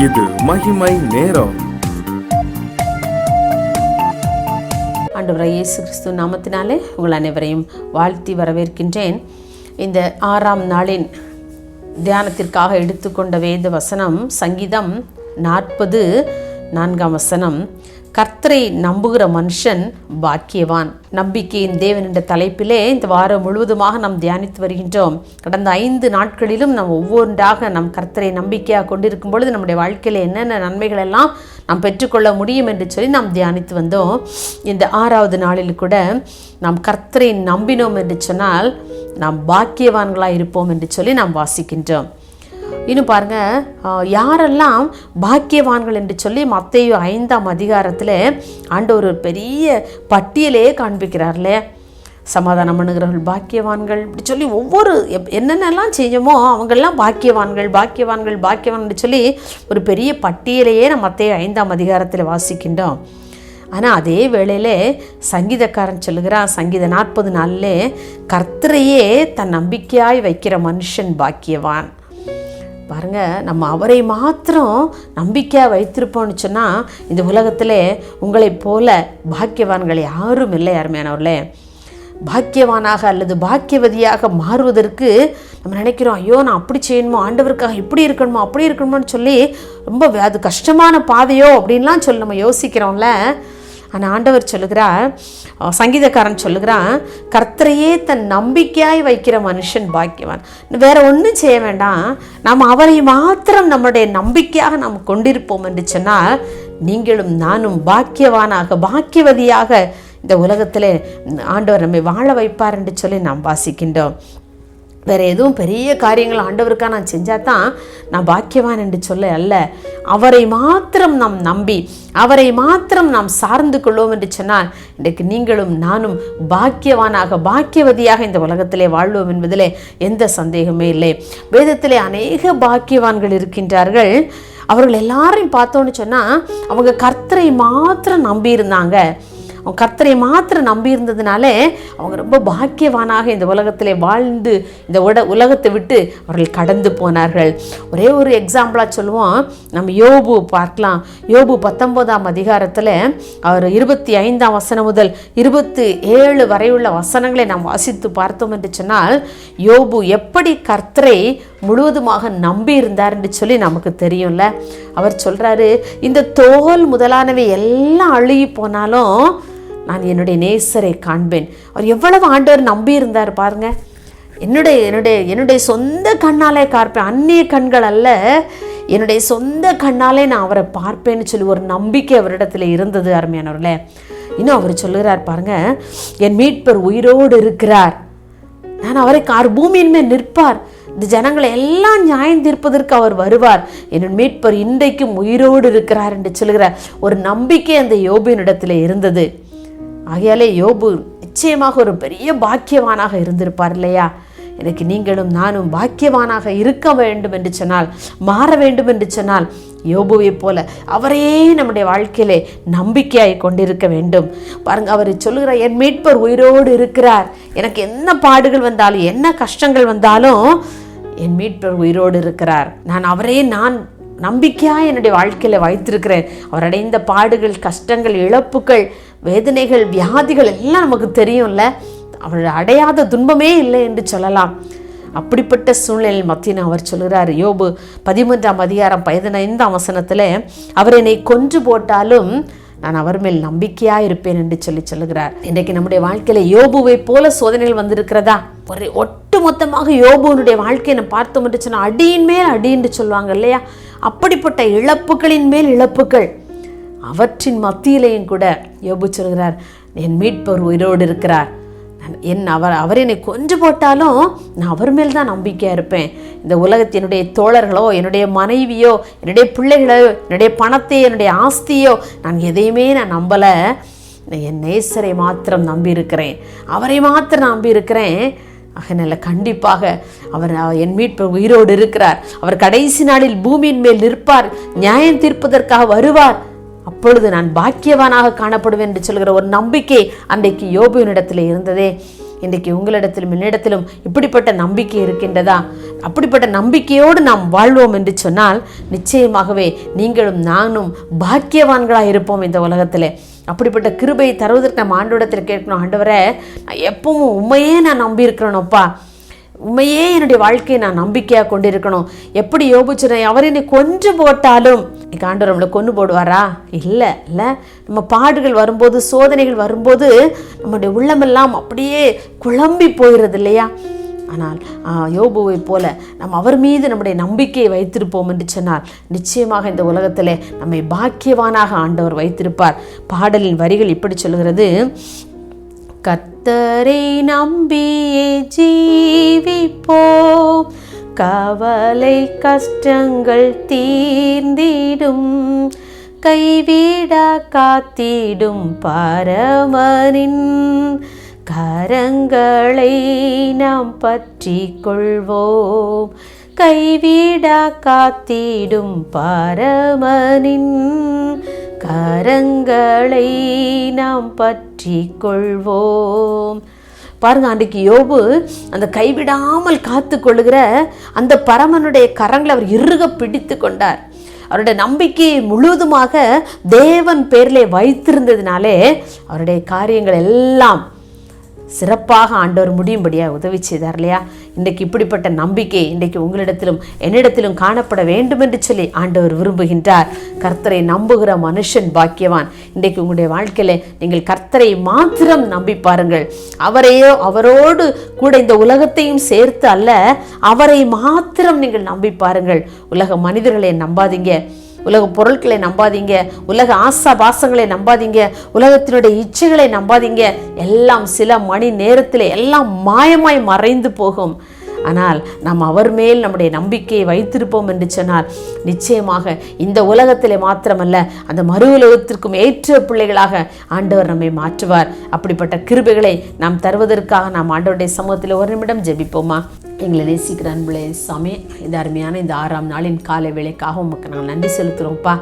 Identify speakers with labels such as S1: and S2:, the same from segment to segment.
S1: இது மகிமை நேரம்.
S2: ஆண்டவராகிய இயேசு கிறிஸ்து நாமத்தினாலே உங்கள் அனைவரையும் வாழ்த்தி வரவேற்கின்றேன். இந்த 6ஆம் நாளின் தியானத்திற்காக எடுத்துக்கொண்ட வேத வசனம் சங்கீதம் 40:4 வசனம். கர்த்தரை நம்புகிற மனுஷன் பாக்கியவான். நம்பிக்கையின் தேவன் என்ற தலைப்பிலே இந்த வாரம் முழுவதுமாக நாம் தியானித்து வருகின்றோம். கடந்த 5 நாட்களிலும் நாம் ஒவ்வொன்றாக நம் கர்த்தரை நம்பிக்கையாக கொண்டிருக்கும் பொழுது நம்முடைய வாழ்க்கையில் என்னென்ன நன்மைகள் எல்லாம் நாம் பெற்றுக்கொள்ள முடியும் என்று சொல்லி நாம் தியானித்து வந்தோம். இந்த 6வது நாளில் கூட நாம் கர்த்தரை நம்பினோம் என்று சொன்னால் நாம் பாக்கியவான்களாக இருப்போம் என்று சொல்லி நாம் வாசிக்கின்றோம். இன்னும் பாருங்கள், யாரெல்லாம் பாக்கியவான்கள் என்று சொல்லி மத்தேயு 5ஆம் அதிகாரத்தில் ஆண்டவர் ஒரு பெரிய பட்டியலே காண்பிக்கிறார்லே. சமாதானம் பண்ணுகிறவர்கள் பாக்கியவான்கள் இப்படி சொல்லி ஒவ்வொரு என்னென்னலாம் செஞ்சோமோ அவங்கெல்லாம் பாக்கியவான்கள் பாக்கியவான்கள் பாக்கியவான் சொல்லி ஒரு பெரிய பட்டியலையே நம்ம மத்தேயு 5ஆம் அதிகாரத்தில் வாசிக்கின்றோம். ஆனால் அதே வேளையில் சங்கீதக்காரன் சொல்லுகிறான், சங்கீதம் 40:4 கர்த்தரையே தன் நம்பிக்கையாய் வைக்கிற மனுஷன் பாக்கியவான். பாருங்கள், நம்ம அவரை மாத்திரம் நம்பிக்கையாக வைத்திருப்போம்னு சொன்னால் இந்த உலகத்தில் உங்களைப் போல பாக்கியவான்கள் யாரும் இல்லை. அருமையானவர்களே, பாக்கியவானாக அல்லது பாக்கியவதியாக மாறுவதற்கு நம்ம நினைக்கிறோம், ஐயோ நான் அப்படி செய்யணுமோ, ஆண்டவருக்காக இப்படி இருக்கணுமோ அப்படி இருக்கணுமோன்னு சொல்லி ரொம்ப அது கஷ்டமான பாதையோ அப்படின்லாம் சொல்லி நம்ம யோசிக்கிறோம்ல. ஆனால் ஆண்டவர் சொல்லுகிறார், சங்கீதக்காரன் சொல்லுகிறான், கர்த்தரையே தன் நம்பிக்கையாய் வைக்கிற மனுஷன் பாக்கியவான். வேற ஒன்றும் செய்ய வேண்டாம், நாம் அவரை மாத்திரம் நம்முடைய நம்பிக்கையாக நாம் கொண்டிருப்போம் என்று சொன்னால் நீங்களும் நானும் பாக்கியவானாக பாக்கியவதியாக இந்த உலகத்தில் ஆண்டவர் நம்மை வாழ வைப்பார் என்று சொல்லி நாம் வாசிக்கின்றோம். வேறு எதுவும் பெரிய காரியங்கள் ஆண்டவருக்காக நான் செஞ்சால் தான் நான் பாக்கியவான் என்று சொல்ல அல்ல, அவரை மாத்திரம் நாம் நம்பி அவரை மாத்திரம் நாம் சார்ந்து கொள்வோம் என்று சொன்னால் இன்றைக்கு நீங்களும் நானும் பாக்கியவானாக பாக்கியவதியாக இந்த உலகத்திலே வாழ்வோம் என்பதிலே எந்த சந்தேகமே இல்லை. வேதத்திலே அநேக பாக்கியவான்கள் இருக்கின்றார்கள். அவர்கள் எல்லாரையும் பார்த்தோன்னு சொன்னால் அவங்க கர்த்தரை மாத்திரம் நம்பி இருந்தாங்க. அவங்க கர்த்தரை மாத்திரம் நம்பி இருந்ததுனாலே அவங்க ரொம்ப பாக்கியவானாக இந்த உலகத்திலே வாழ்ந்து இந்த உலகத்தை விட்டு அவர்கள் கடந்து போனார்கள். ஒரே ஒரு எக்ஸாம்பிளாக சொல்லுவோம், நம்ம யோபு பார்க்கலாம். யோபு 19ஆம் அதிகாரத்தில் அவர் 25ஆம் வசனம் முதல் 27 வரை உள்ள வசனங்களை நாம் வாசித்து பார்த்தோம் என்று சொன்னால் யோபு எப்படி கர்த்தரை முழுவதுமாக நம்பி இருந்தார் என்று சொல்லி நமக்கு தெரியும்ல. அவர் சொல்கிறாரு, இந்த தோல் முதலானவை எல்லாம் அழுகி போனாலும் நான் என்னுடைய நேசரை காண்பேன். அவர் எவ்வளவு ஆண்டவர் நம்பி இருந்தார் பாருங்க. என்னுடைய சொந்த கண்ணாலே பார்ப்பேன், அந்நிய கண்கள் அல்ல, என்னுடைய சொந்த கண்ணாலே நான் அவரை பார்ப்பேன்னு சொல்லி ஒரு நம்பிக்கை அவரிடத்துல இருந்தது. அருமையானவர்களே, இன்னும் அவர் சொல்லுகிறார் பாருங்க, என் மீட்பர் உயிரோடு இருக்கிறார், நான் அவரை பூமியின் மேல் நிற்பார், இந்த ஜனங்களை எல்லாம் நியாயம் தீர்ப்பதற்கு அவர் வருவார், என் மீட்பர் இன்றைக்கும் உயிரோடு இருக்கிறார் என்று சொல்கிறார். ஒரு நம்பிக்கை அந்த யோபுவின் இடத்துல இருந்தது. ஆகையாலே யோபு நிச்சயமாக ஒரு பெரிய பாக்கியவானாக இருந்திருப்பார் இல்லையா? எனக்கு நீங்களும் நானும் பாக்கியவானாக இருக்க வேண்டும் என்று சொன்னால், மாற வேண்டும் என்று சொன்னால் யோபுவை போல அவரையே நம்முடைய வாழ்க்கையிலே நம்பிக்கையாய் கொண்டிருக்க வேண்டும். பாருங்க, அவர் சொல்லுகிறார், என் மீட்பர் உயிரோடு இருக்கிறார், எனக்கு என்ன பாடுகள் வந்தாலும் என்ன கஷ்டங்கள் வந்தாலும் என் மீட்பர் உயிரோடு இருக்கிறார், நான் நம்பிக்கையாக என்னுடைய வாழ்க்கையில் வைத்திருக்கிறேன். அவர் அடைந்த பாடுகள், கஷ்டங்கள், இழப்புகள், வேதனைகள், வியாதிகள் எல்லாம் நமக்கு தெரியும்ல. அவர் அடையாத துன்பமே இல்லை என்று சொல்லலாம். அப்படிப்பட்ட சூழ்நிலையில் மத்தியில் அவர் சொல்கிறார், யோபு 13ஆம் அதிகாரம் 15ஆம் வசனத்தில், அவர் என்னை கொன்று போட்டாலும் நான் அவர் மேல் நம்பிக்கையாக இருப்பேன் என்று சொல்லுகிறார். இன்றைக்கு நம்முடைய வாழ்க்கையில் யோபுவை போல சோதனைகள் வந்திருக்கிறதா? ஒட்டு மொத்தமாக யோபுனுடைய வாழ்க்கையை நம்ம பார்த்தோம் என்று சொன்னால் அடியின் மேல் அடி என்று சொல்லுவாங்க இல்லையா? அப்படிப்பட்ட இழப்புகளின் மேல் இழப்புகள், அவற்றின் மத்தியிலையும் கூட யோபு சொல்கிறார், என் மீட்பர் உயிரோடு இருக்கிறார், அவர் என்னை கொன்று போட்டாலும் நான் அவர் மேல் தான் நம்பிக்கையாக இருப்பேன். இந்த உலகத்தினுடைய தோழர்களோ, என்னுடைய மனைவியோ, என்னுடைய பிள்ளைகளோ, என்னுடைய பணத்தையோ, என்னுடைய ஆஸ்தியோ நான் எதையுமே நான் நம்பலை, என் நேசரை மாத்திரம் நம்பி இருக்கிறேன், அவரை மாத்திரம் நம்பி இருக்கிறேன். அதனால கண்டிப்பாக அவர் என் மீட்பர் உயிரோடு இருக்கிறார், அவர் கடைசி நாளில் பூமியின் மேல் நிற்பார், நியாயம் தீர்ப்பதற்காக வருவார், அப்பொழுது நான் பாக்கியவானாக காணப்படுவேன் என்று சொல்கிற ஒரு நம்பிக்கை அன்றைக்கு யோபுவினிடத்தில் இருந்ததே. இன்றைக்கு உங்களிடத்திலும் என்னிடத்திலும் இப்படிப்பட்ட நம்பிக்கை இருக்கின்றதா? அப்படிப்பட்ட நம்பிக்கையோடு நாம் வாழ்வோம் என்று சொன்னால் நிச்சயமாகவே நீங்களும் நானும் பாக்கியவான்களாக இருப்போம் இந்த உலகத்தில். அப்படிப்பட்ட கிருபையை தருவதற்கு நம்ம ஆண்டவரிடத்தில் கேட்கணும். ஆண்டவரே, நான் எப்பவும் உண்மையே நான் நம்பி இருக்கிறேனோப்பா, உண்மையே என்னுடைய வாழ்க்கையை நான் நம்பிக்கையாக கொண்டிருக்கணும். எப்படி யோபு சொன்ன, அவர் என்னை கொன்று போட்டாலும் ஆண்டவர் நம்மளை கொன்று போடுவாரா? இல்லை. நம்ம பாடுகள் வரும்போது, சோதனைகள் வரும்போது நம்முடைய உள்ளமெல்லாம் அப்படியே குழம்பி போயிடுறது இல்லையா? ஆனால் யோபுவை போல நம்ம அவர் மீது நம்முடைய நம்பிக்கையை வைத்திருப்போம் என்று சொன்னால் நிச்சயமாக இந்த உலகத்திலே நம்மை பாக்கியவானாக ஆண்டவர் வைத்திருப்பார். பாடலின் வரிகள் இப்படி சொல்கிறது: கர்த்தரை நம்பியே ஜீவிப்போம், கவலை கஷ்டங்கள் தீர்ந்திடும், கைவிட காத்திடும் பரமனின் கரங்களை நாம் பற்றி கொள்வோம், கைவிட காத்திடும் பரமனின் கரங்களை நாம் பற்றி கொள்வோம். பாருங்க, அன்றைக்கு யோபு அந்த கைவிடாமல் காத்து கொள்ளுகிற அந்த பரமனுடைய கரங்களை அவர் இறுக பிடித்து கொண்டார். அவருடைய நம்பிக்கையை முழுவதுமாக தேவன் பேரிலே வைத்திருந்ததினாலே அவருடைய காரியங்கள் எல்லாம் சிறப்பாக ஆண்டவர் முடியும்படியாக உதவி செய்தார் இல்லையா? இன்றைக்கு இப்படிப்பட்ட நம்பிக்கை இன்றைக்கு உங்களிடத்திலும் என்னிடத்திலும் காணப்பட வேண்டும் என்று சொல்லி ஆண்டவர் விரும்புகின்றார். கர்த்தரை நம்புகிற மனுஷன் பாக்கியவான். இன்றைக்கு உங்களுடைய வாழ்க்கையில நீங்கள் கர்த்தரை மாத்திரம் நம்பி பாருங்கள். அவரோடு கூட இந்த உலகத்தையும் சேர்த்து அல்ல, அவரை மாத்திரம் நீங்கள் நம்பி பாருங்கள். உலக மனிதர்களை நம்பாதீங்க, உலக பொருட்களை நம்பாதீங்க, உலக ஆசா பாசங்களை நம்பாதீங்க, உலகத்தினுடைய இச்சைகளை நம்பாதீங்க. எல்லாம் சில மணி நேரத்தில் எல்லாம் மாயமாய் மறைந்து போகும். ஆனால் நாம் அவர் மேல் நம்முடைய நம்பிக்கையை வைத்திருப்போம் என்று சொன்னால் நிச்சயமாக இந்த உலகத்திலே மாத்திரமல்ல, அந்த மறு உலகத்திற்கும் ஏற்ற பிள்ளைகளாக ஆண்டவர் நம்மை மாற்றுவார். அப்படிப்பட்ட கிருபைகளை நாம் தருவதற்காக நாம் ஆண்டவருடைய சமூகத்தில் ஒரு நிமிடம் ஜெபிப்போமா? எங்களை நேசிக்கிற அன்புலே சாமி, இந்த அருமையான இந்த 6ஆம் நாளின் காலை வேளைக்காக உமக்கு நாங்கள் நன்றி செலுத்துகிறோம்ப்பா.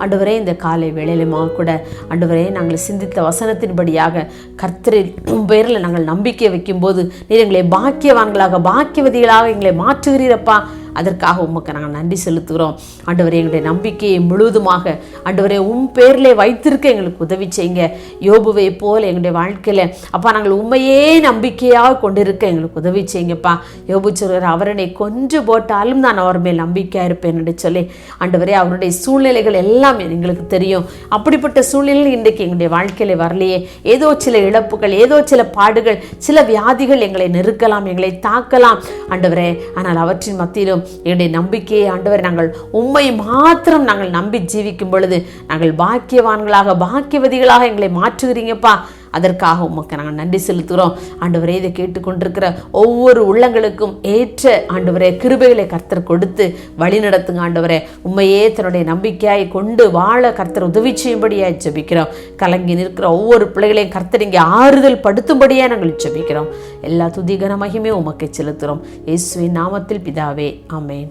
S2: ஆண்டவரே, இந்த காலை வேளையிலுமா கூட ஆண்டவரே, நாங்கள் சிந்தித்த வசனத்தின்படியாக கர்த்தரின் பேரில் நாங்கள் நம்பிக்கை வைக்கும்போது நீர் எங்களை பாக்கியவான்களாக பாக்கியவதிகளாக எங்களை மாற்றுகிறீரப்பா. அதற்காக உமக்கு நாங்கள் நன்றி செலுத்துகிறோம். ஆண்டவரே, எங்களுடைய நம்பிக்கையை முழுவதுமாக ஆண்டவரே பேரிலே வைத்திருக்க எங்களுக்கு உதவி செய்யுங்க. யோபுவை போல எங்களுடைய வாழ்க்கையில் அப்பா நாங்கள் உண்மையே நம்பிக்கையாக கொண்டிருக்க எங்களுக்கு உதவி செய்யுங்கப்பா. யோபு சொல்கிறார், அவரனை கொன்று போட்டாலும் நான் அவர் மேல் நம்பிக்கையாக இருப்பேன் என்று சொல்லி ஆண்டவரே, அவருடைய சூழ்நிலைகள் எல்லாம் எங்களுக்கு தெரியும். அப்படிப்பட்ட சூழ்நிலையில் இன்றைக்கு எங்களுடைய வாழ்க்கையில வரலையே, ஏதோ சில இழப்புகள், ஏதோ சில பாடுகள், சில வியாதிகள் எங்களை நெருக்கலாம், எங்களை தாக்கலாம் ஆண்டவரே. ஆனால் அவற்றின் மத்தியிலும் என்னுடைய நம்பிக்கையை ஆண்டவர் நாங்கள் உம்மை மாத்திரம் நாங்கள் நம்பி ஜீவிக்கும் பொழுது நாங்கள் பாக்கியவான்களாக பாக்கியவதிகளாக எங்களை மாற்றுகிறீங்கப்பா. அதற்காக உமக்கு நாங்கள் நன்றி செலுத்துகிறோம். ஆண்டவரே, இதை கேட்டுக்கொண்டிருக்கிற ஒவ்வொரு உள்ளங்களுக்கும் ஏற்ற ஆண்டவரே கிருபைகளை கர்த்தர் கொடுத்து வழி நடத்துங்க ஆண்டவரே. உண்மையே தன்னுடைய நம்பிக்கையாய் கொண்டு வாழ கர்த்தர் உதவி செய்யும்படியாய் ஜெபிக்கிறோம். கலங்கி நிற்கிற ஒவ்வொரு பிள்ளைகளையும் கர்த்தர் இங்கே ஆறுதல் படுத்தும்படியாக நாங்கள் ஜெபிக்கிறோம். எல்லா துதி கன மகிமையும் உமக்கை செலுத்துகிறோம். இயேசுவின் நாமத்தில் பிதாவே, ஆமென்.